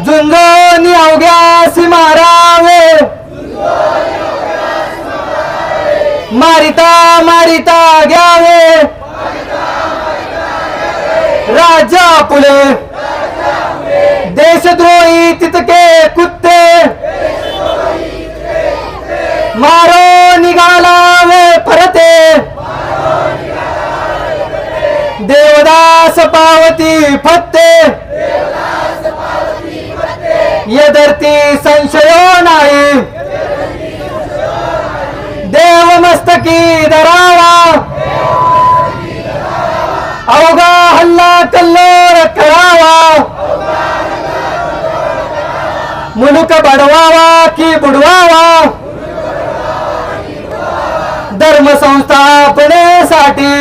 झुंजोनी अवघ्यास मारावे, मारिता मारिता घ्यावे राजा पुले, देशद्रोही तितके कुत्ते मारो निघालावे परते, देवदास पावती फत्ते, यदर्ती संशयो नाही, देव मस्तकी धरावा, अवघा हल्ला कल्लोळ करावा, मुलुक बडवावा की बुडवावा, धर्म संस्थापनेसाठी